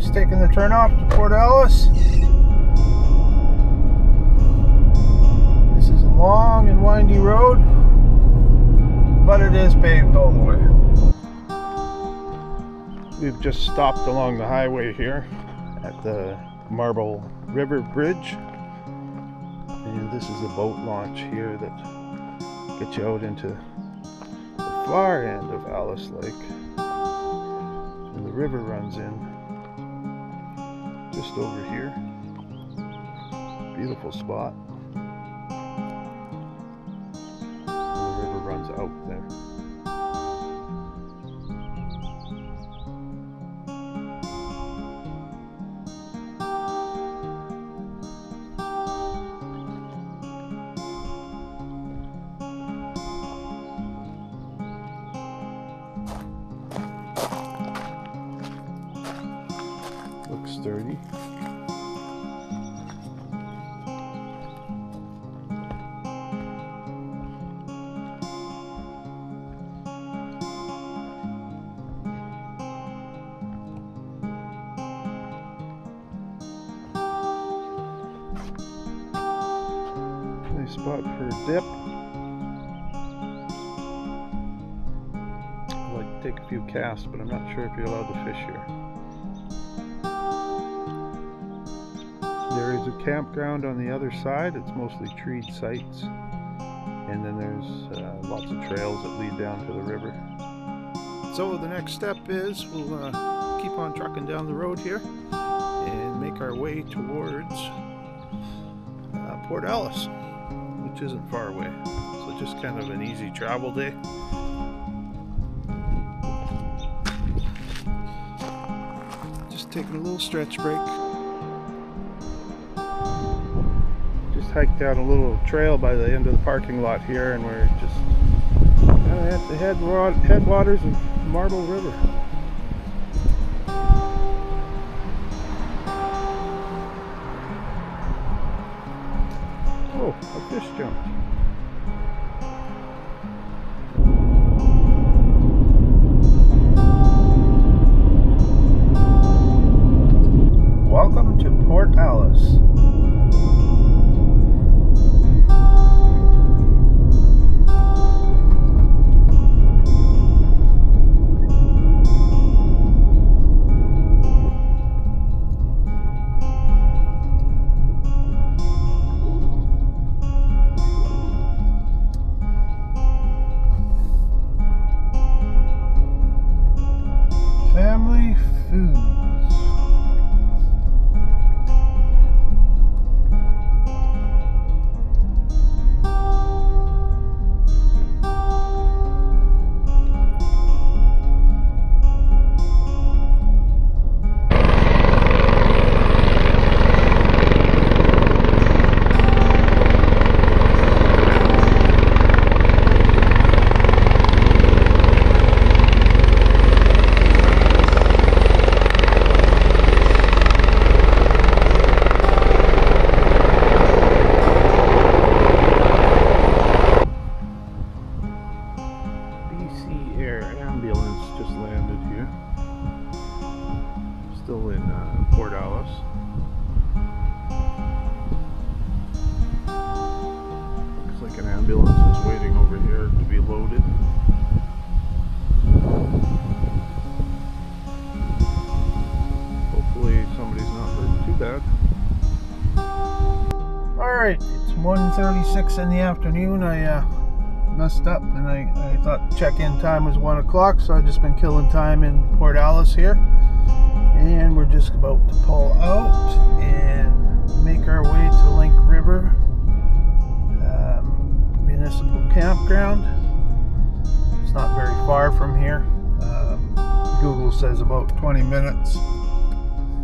Just taking the turn off to Port Ellis. This is a long and windy road, but it is paved all the way. We've just stopped along the highway here at the Marble River Bridge, and this is a boat launch here that gets you out into the far end of Alice Lake. And the river runs in just over here. Beautiful spot. And the river runs out there. Looks sturdy. Nice spot for a dip. I'd like to take a few casts, but I'm not sure if you're allowed to fish here. There is a campground on the other side. It's mostly treed sites, and then there's lots of trails that lead down to the river. So the next step is we'll keep on trucking down the road here and make our way towards Port Ellis, which isn't far away. So just kind of an easy travel day. Just taking a little stretch break. Hiked down a little trail by the end of the parking lot here, and we're just kind of at the headwaters of Marble River. Oh, a fish jumped. Welcome to Port Ellis. Family Foods. Ambulance just landed here. Still in Port Ellis. Looks like an ambulance is waiting over here to be loaded. Hopefully somebody's not hurt too bad. Alright, it's 1:36 in the afternoon. I messed up and I thought check-in time was 1 o'clock, so I've just been killing time in Port Ellis here, and we're just about to pull out and make our way to Link River Municipal Campground. It's not very far from here. Google says about 20 minutes.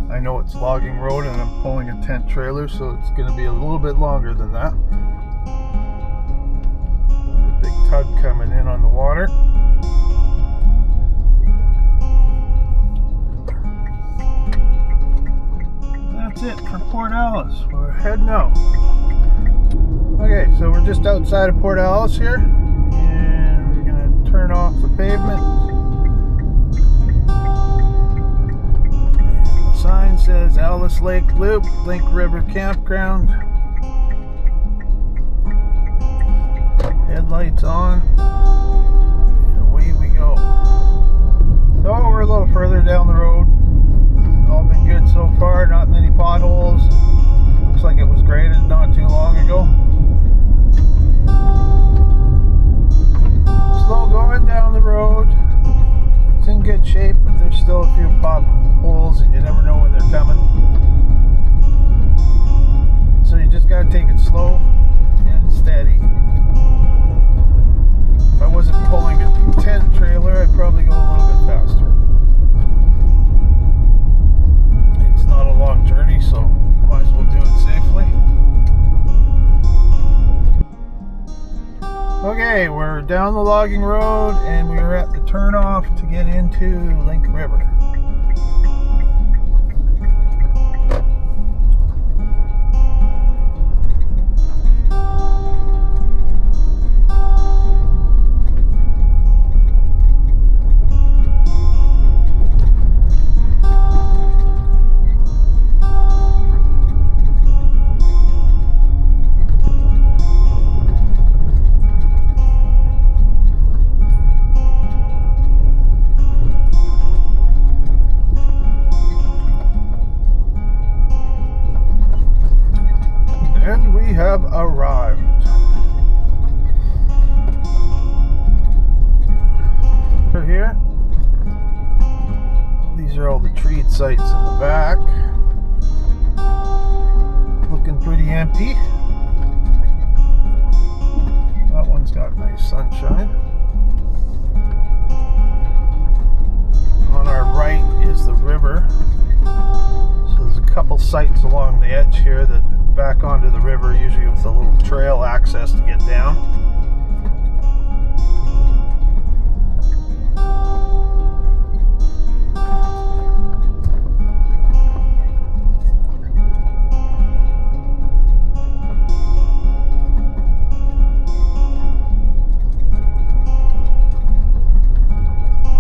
I know it's logging road and I'm pulling a tent trailer, so it's going to be a little bit longer than that. Tug coming in on the water. That's it for Port Ellis. We're heading out. Okay, so we're just outside of Port Ellis here, and we're going to turn off the pavement. And the sign Alice Lake Loop, Link River Campground. Headlights on. And away we go. So we're a little further down the road. It's all been good so far, not many potholes. Looks like it was graded not too long ago. Slow going down the road. It's in good shape, but there's still a few potholes and you never know when they're coming. So you just gotta take it slow and steady. If I wasn't pulling a tent trailer, I'd probably go a little bit faster. It's not a long journey, so might as well do it safely. Okay, we're down the logging road and we're at the turnoff to get into Link River. And we have arrived. Over here, these are all the treat sites in the back. Looking pretty empty. That one's got nice sunshine. On our right is the river. So there's a couple sites along the edge here that back onto the river, usually with a little trail access to get down.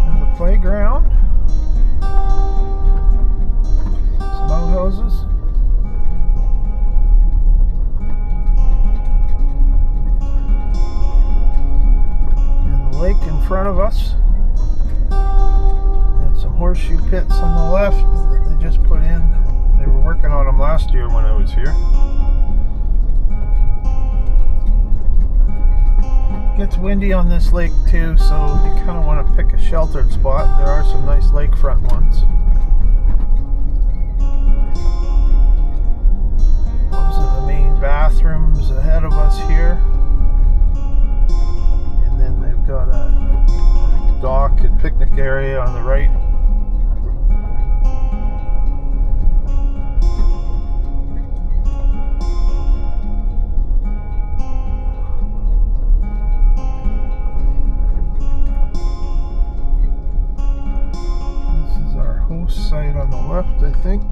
And the playground. Some outhouses. Lake in front of us, and some horseshoe pits on the left that they just put in. They were working on them last year when I was here. Gets windy on this lake too, so you kind of want to pick a sheltered spot. There are some nice lakefront ones. Those are the main bathrooms ahead of us here. Got a dock and picnic area on the right. This is our host site on the left, I think.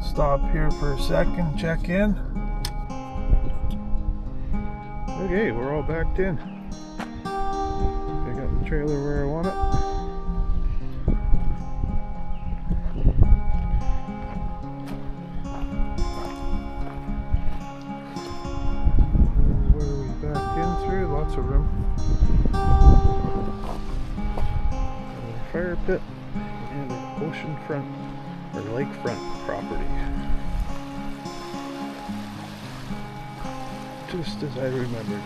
Stop here for a second, check in. Okay, we're all backed in. I got the trailer where I want it. Where are we backed in through? Lots of room. A fire pit and an oceanfront or lakefront property. Just as I remembered.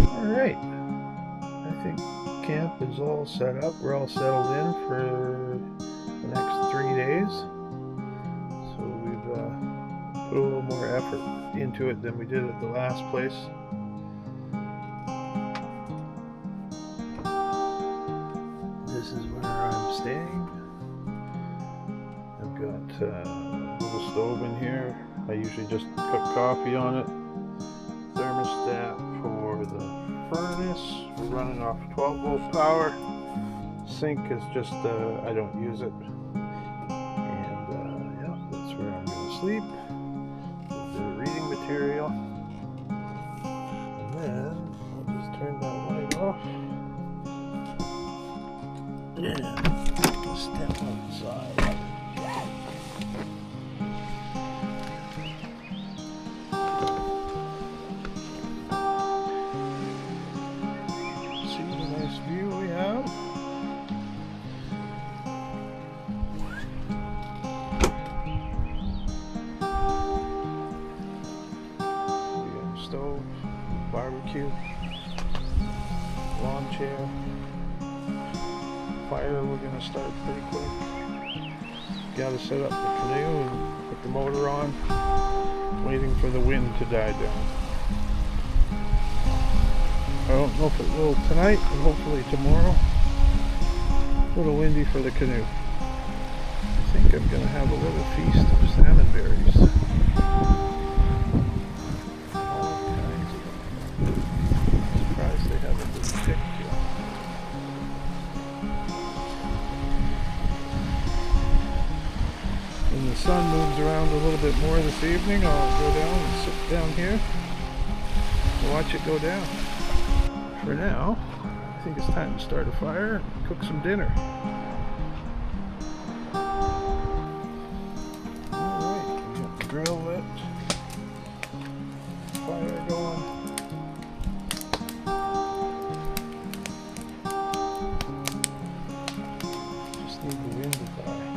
Alright. I think camp is all set up. We're all settled in for the next 3 days. So we've put a little more effort into it than we did at the last place. This is where I'm staying. I've got a little stove in here. I usually just cook coffee on it. Thermostat for the furnace. We're running off 12 volt power. sink is just, I don't use it. And yeah, that's where I'm going to sleep. A little bit of reading material. And then I'll just turn that light off. And step outside. See the nice view we have. We got a stove, barbecue, lawn chair. Fire we're going to start pretty quick. Got to set up the canoe and put the motor on, waiting for the wind to die down. I don't know if it will tonight, but hopefully tomorrow. A little windy for the canoe. I think I'm going to have a little feast of salmon berries. All kinds of them. I'm surprised they haven't been picked yet. When the sun moves around a little bit more this evening, I'll go down and sit down here and watch it go down. For now, I think it's time to start a fire and cook some dinner. Alright, we got the grill lit, fire going. Just need the wind to die.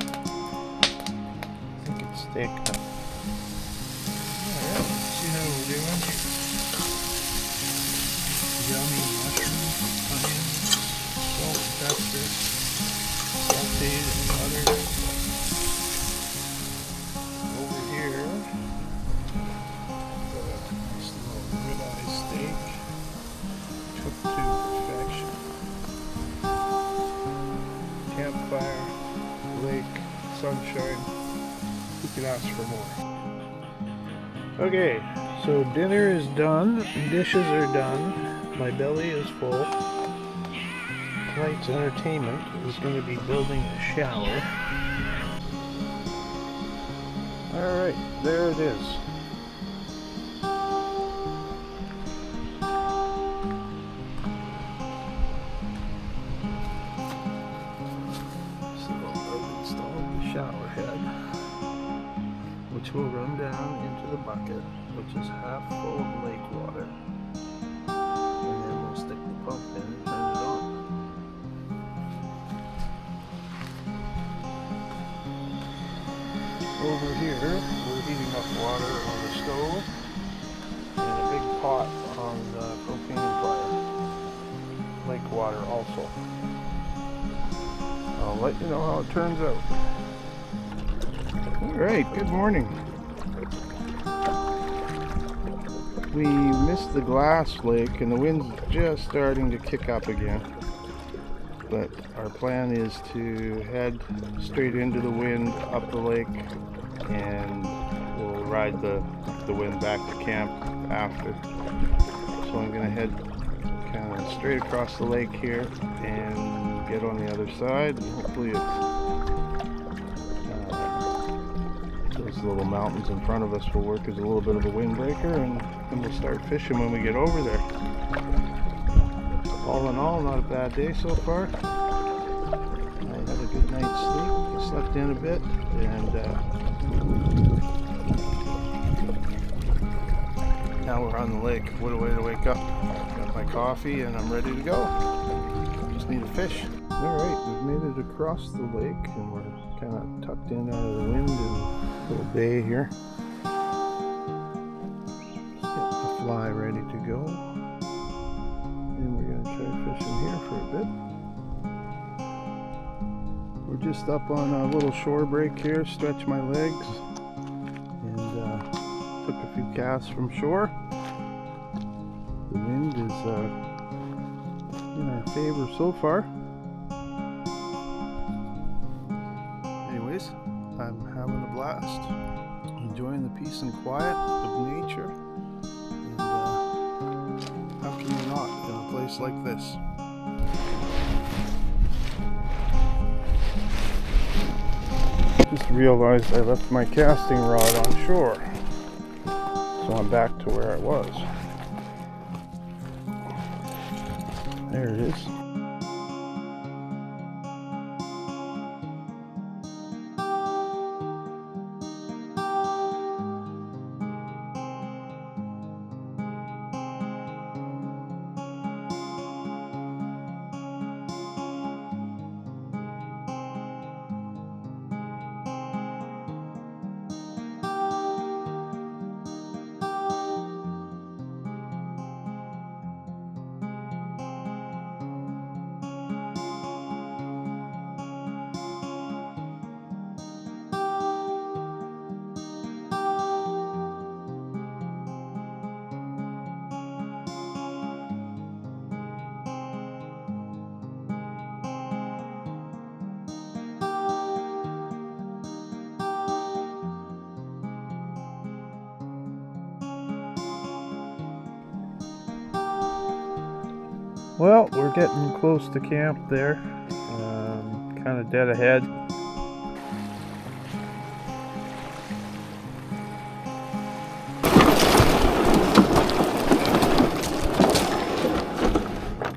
Steak. Alright, let's see how we're doing. Yummy mushrooms, onions, salt, pepper, sauteed and buttered. Over here, got a nice little ribeye steak, cooked to perfection. Campfire, lake, sunshine. You can ask for more. Okay, so dinner is done, dishes are done, my belly is full. Tonight's entertainment is going to be building a shower. Alright, there it is. So I've installed the shower head, which will run down into the bucket, which is half full of lake water. And then we'll stick the pump in and turn it on. Over here, we're heating up water on the stove and a big pot on the propane fire. Lake water also. I'll let you know how it turns out. Alright, good morning. We missed the glass lake and the wind's just starting to kick up again. But our plan is to head straight into the wind up the lake and we'll ride the wind back to camp after. So I'm going to head kind of straight across the lake here and get on the other side, and hopefully those little mountains in front of us will work as a little bit of a windbreaker, and then we'll start fishing when we get over there. All in all, not a bad day so far. I had a good night's sleep, I slept in a bit, and now we're on the lake. What a way to wake up. Got my coffee and I'm ready to go. Just need to fish. Alright, we've made it across the lake and we're kind of tucked in out of the wind in a little bay here. Just get the fly ready to go. And we're going to try fishing here for a bit. We're just up on a little shore break here, stretch my legs, and took a few casts from shore. The wind is in our favor so far. Anyways, I'm having a blast, enjoying the peace and quiet of nature, and how can you not in a place like this? Just realized I left my casting rod on shore, so I'm back to where I was. There it is. Well, we're getting close to camp there. Kind of dead ahead.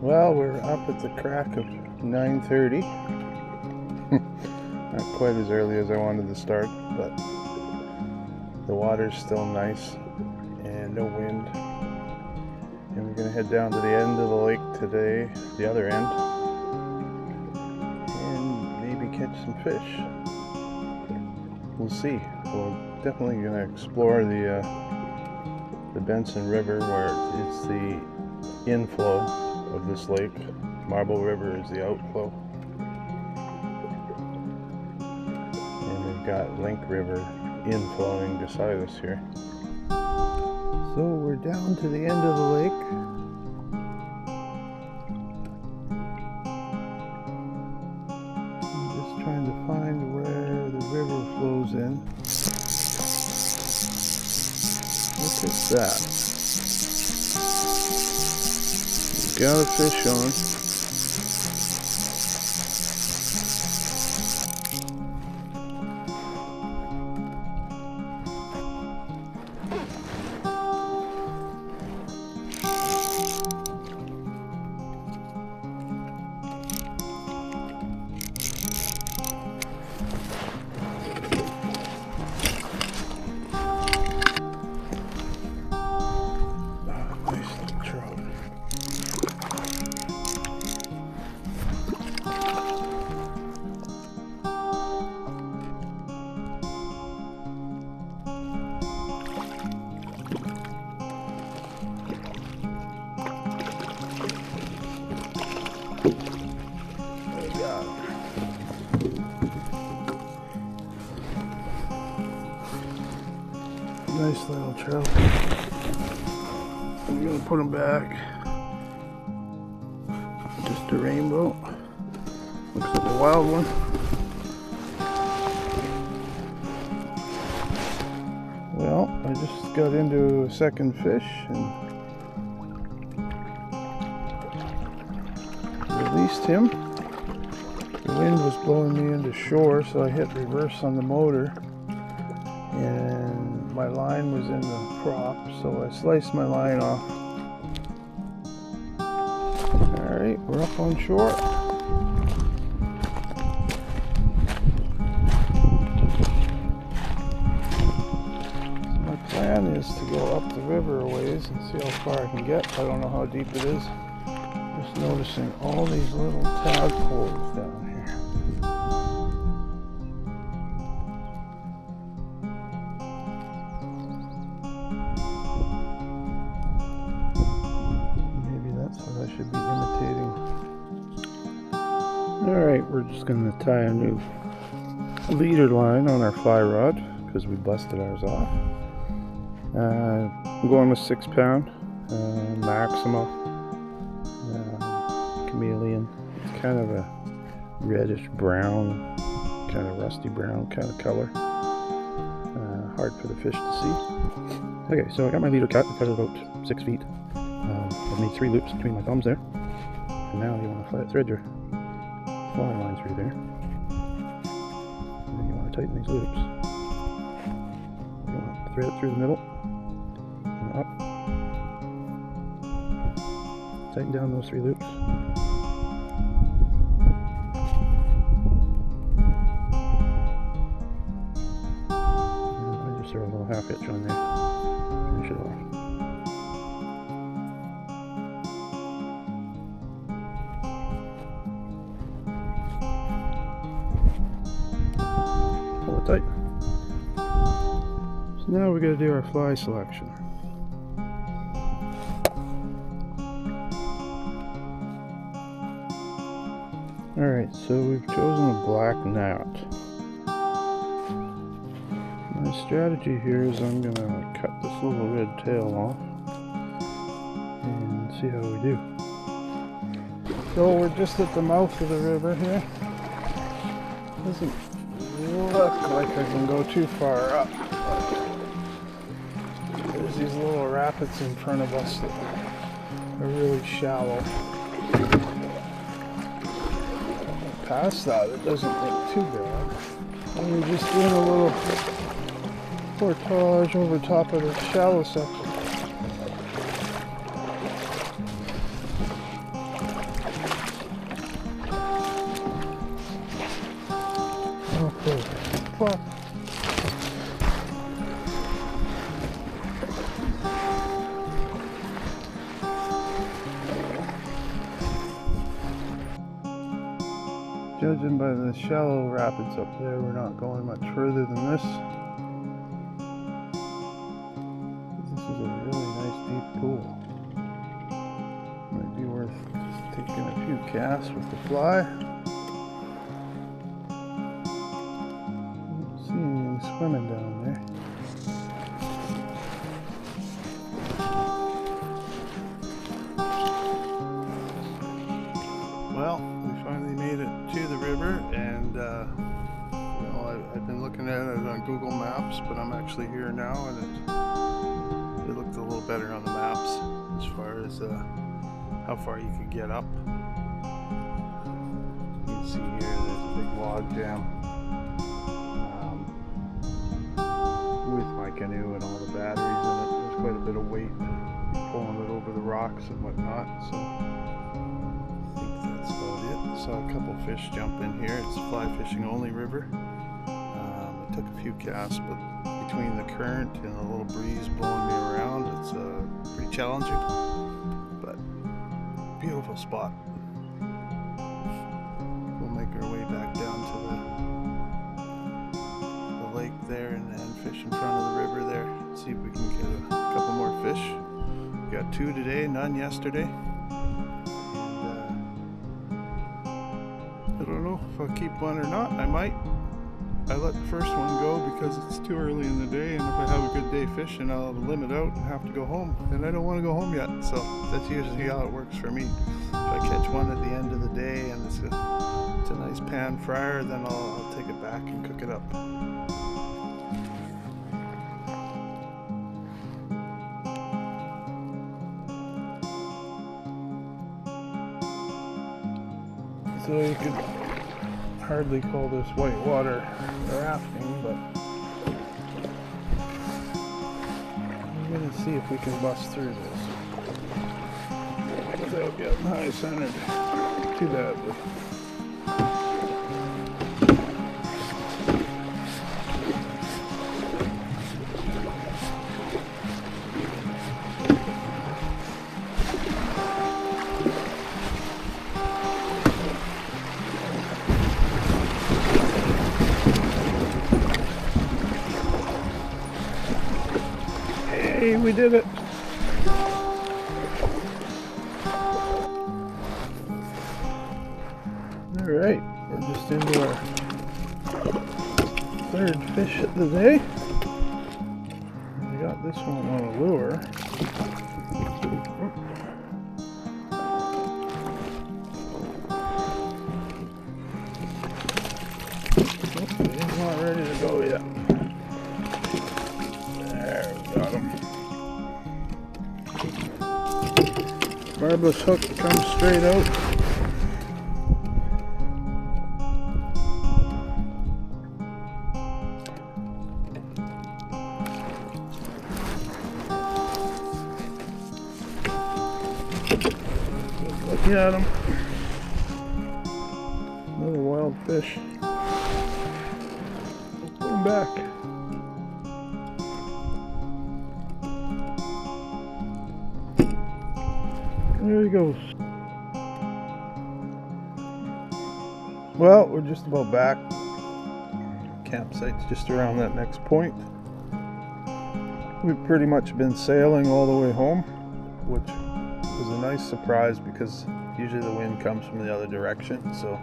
Well, we're up at the crack of 9:30. Not quite as early as I wanted to start, but the water's still nice and no wind. And we're going to head down to the end of the lake today, the other end, and maybe catch some fish. We'll see. We're definitely going to explore the Benson River, where it's the inflow of this lake. Marble River is the outflow. And we've got Link River inflowing beside us here. So we're down to the end of the lake. I'm just trying to find where the river flows in. Look at that. We've got a fish on. Nice little trout. I'm gonna put him back. Just a rainbow. Looks like a wild one. Well, I just got into a second fish and released him. The wind was blowing me into shore, so I hit reverse on the motor. And my line was in the prop, so I sliced my line off. Alright, we're up on shore. So my plan is to go up the river a ways and see how far I can get. I don't know how deep it is. Just noticing all these little tadpoles down here. Should be imitating. Alright, we're just going to tie a new leader line on our fly rod because we busted ours off. I'm going with 6 pound Maxima chameleon. It's kind of a reddish brown, kind of rusty brown kind of color. Hard for the fish to see. Okay, so I got my leader cut. I cut it about 6 feet. I've made 3 loops between my thumbs there, and now you want to thread your fly line through there, and then you want want to tighten these loops. You want to thread it through the middle and up. Tighten down those 3 loops. And I just throw a little half hitch on there. Finish it off. Tight. So now we got to do our fly selection. Alright, so we've chosen a black gnat. My strategy here is I'm going to cut this little red tail off and see how we do. So we're just at the mouth of the river here. Doesn't look like I can go too far up. There's these little rapids in front of us that are really shallow. Past that, it doesn't look too bad. And we're just doing a little portage over top of the shallow section. Okay, fuck. Judging by the shallow rapids up there, we're not going much further than this. This is a really nice deep pool. Might be worth just taking a few casts with the fly. Swimming down there. Well, we finally made it to the river, and you know, I've been looking at it on Google Maps, but I'm actually here now, and it looked a little better on the maps as far as how far you could get up. You can see here there's a big log jam. With my canoe and all the batteries in it, there's quite a bit of weight pulling it over the rocks and whatnot, so I think that's about it. Saw a couple fish jump in here. It's a fly fishing only river. I took a few casts, but between the current and a little breeze blowing me around, it's pretty challenging, but beautiful spot. We'll make our way back down to the lake there and fish in front of the river there. See if we can get a couple more fish. We got 2 today, none yesterday. And I don't know if I'll keep one or not. I might. I let the first one go because it's too early in the day, and if I have a good day fishing, I'll limit out and have to go home. And I don't want to go home yet, so that's usually how it works for me. If I catch one at the end of the day and it's a nice pan fryer, then I'll take it back and cook it up. So you could hardly call this whitewater rafting, but I'm going to see if we can bust through this without getting high centered too badly. Hey, we did it! Alright, we're just into our 3rd fish of the day. We got this one on a lure. He's not ready to go yet. There, we got him. Barbless hook comes straight out. looking at them. Another wild fish. Going back. There he goes. Well, we're just about back. Campsite's just around that next point. We've pretty much been sailing all the way home, which was a nice surprise because usually the wind comes from the other direction. So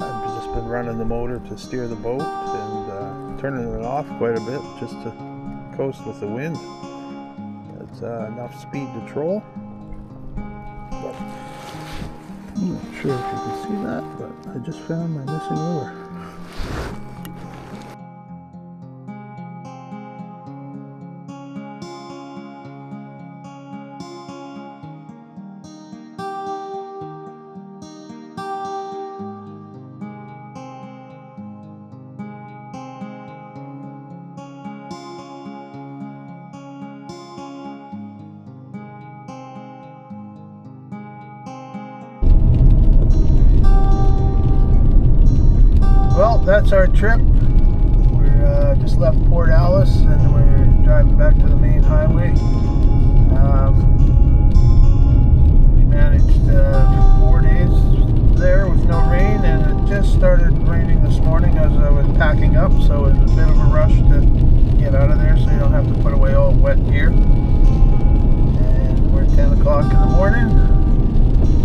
I've just been running the motor to steer the boat and turning it off quite a bit just to coast with the wind. That's enough speed to troll. But I'm not sure if you can see that, but I just found my missing lure. Well, that's our trip. We're just left Port Alice and we're driving back to the main highway. We managed 4 days there with no rain, and it just started raining this morning as I was packing up, so it was a bit of a rush to get out of there so you don't have to put away all wet gear. And we're 10 o'clock in the morning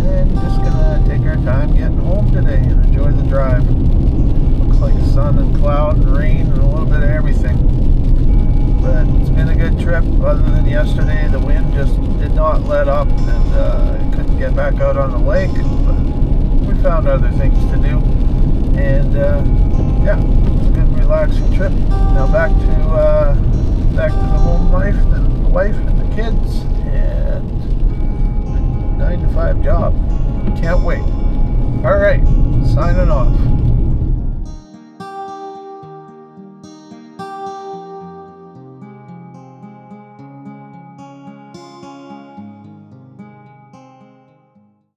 and just gonna take our time getting home today and enjoy the drive. Like sun and cloud and rain and a little bit of everything, but it's been a good trip. Other than yesterday, the wind just did not let up and I couldn't get back out on the lake, but we found other things to do, and yeah, it's a good relaxing trip. Now back to the home life, the wife and the kids, and the 9 to 5 job. Can't wait. All right, signing off.